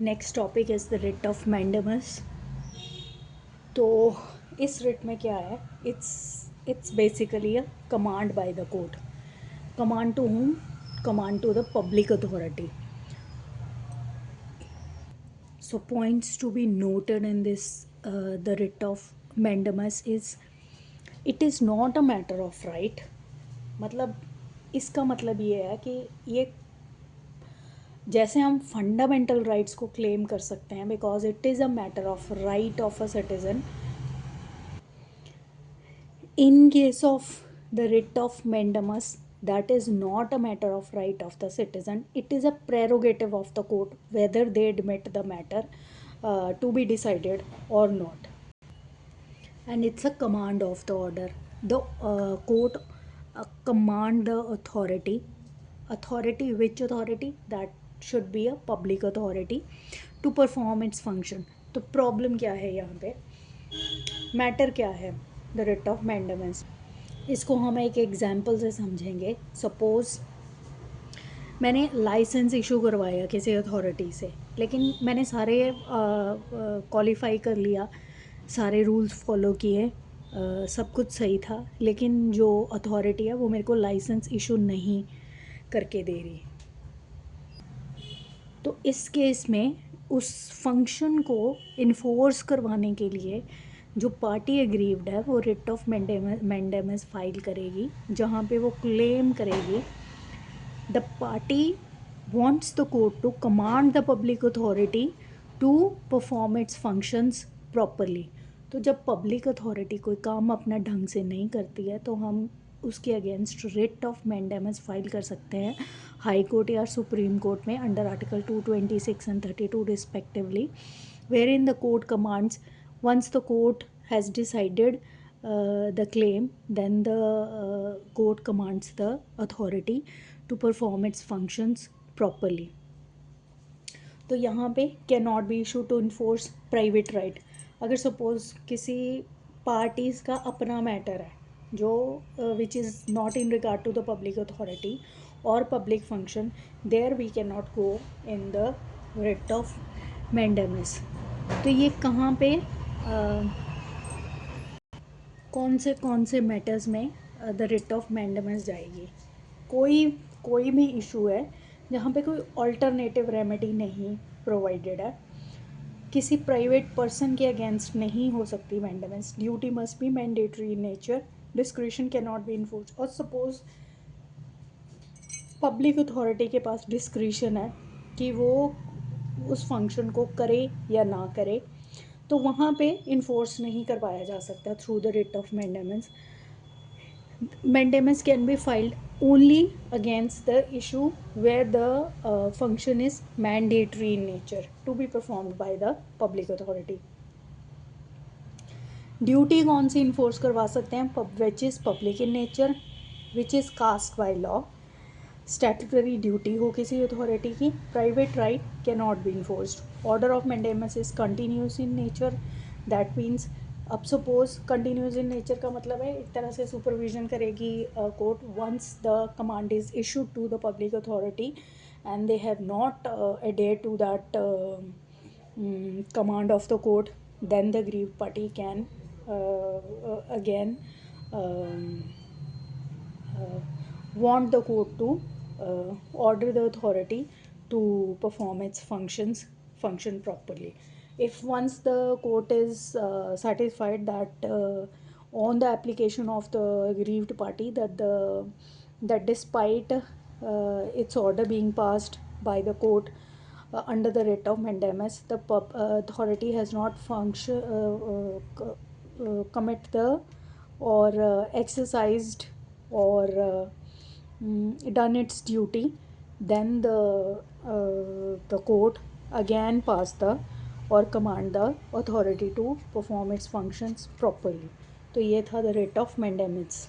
Next topic is the writ of mandamus. तो इस writ में क्या है, it's basically a command by the court. Command to whom? Command to the public authority. So points to be noted in this, the writ of mandamus is, it is not a matter of right. मतलब इसका मतलब ये है कि ये जैसे हम fundamental rights को क्लेम कर सकते हैं, because it is a matter of right of a citizen. In case of the writ of mandamus, that is not a matter of right of the citizen. It is a prerogative of the court whether they admit the matter to be decided or not. And it's a command of the order. The court command the authority. Authority, which authority? That should be a public authority to perform its function. तो problem क्या है यहाँ पे, matter क्या है the writ of mandamus? इसको हम एक एग्जांपल से समझेंगे. सपोज़ मैंने लाइसेंस इशू करवाया किसी अथॉरिटी से, लेकिन मैंने सारे क्वालिफाई कर लिया, सारे रूल्स फॉलो किए, सब कुछ सही था, लेकिन जो अथॉरिटी है वो मेरे को लाइसेंस इशू नहीं करके दे रही. तो इस केस में उस फंक्शन को इन्फोर्स करवाने के लिए जो पार्टी एग्रीव्ड है वो रिट ऑफ मैंडेमस फाइल करेगी, जहाँ पे वो क्लेम करेगी the party wants the court to command the public authority to perform its functions properly. तो जब पब्लिक अथॉरिटी कोई काम अपना ढंग से नहीं करती है तो हम उसके against writ of mandamus file कर सकते हैं हाई कोर्ट या सुप्रीम कोर्ट में under article 226 and 32 respectively, wherein the court commands, once the court has decided the claim, then the court commands the authority to perform its functions properly. तो यहाँ पे can not be issue to enforce private right. अगर suppose किसी parties का अपना matter है जो which is not in regard to the public authority और public function, there we can not go in the writ of mandamus. तो ये कहाँ पे कौन से मैटर्स में द रिट ऑफ मैंडेमस जाएगी? कोई भी इशू है जहाँ पे कोई ऑल्टरनेटिव रेमेडी नहीं प्रोवाइडेड है, किसी प्राइवेट पर्सन के अगेंस्ट नहीं हो सकती mandamus. Duty must be mandatory in nature, discretion can not B enforce. और सपोज पब्लिक अथॉरिटी के पास डिस्क्रिशन है कि वो उस फंक्शन को करे या ना करे, तो वहाँ पे इन्फोर्स नहीं करवाया जा सकता through the writ of mandamus. Mandamus can be filed only against the issue where the function is mandatory in nature to be performed by the public authority. Duty कौन सी इन्फोर्स करवा सकते हैं? Which is public in nature, which is cast by law. Statutory duty हो किसी authority की. Private right can not be enforced. Order of mandamus is continuous in nature. That means, अब suppose continuous in nature का मतलब है एक तरह से सुपरविजन करेगी court once the command is issued to the public authority and they have not adhere to that command of the court, then the aggrieved party can again want the court to order the authority to perform its function properly. If once the court is satisfied that on the application of the aggrieved party that despite its order being passed by the court under the writ of mandamus, the authority has not commit the or exercised or done its duty, then the court again pass the or command the authority to perform its functions properly. तो ये था the writ of mandamus.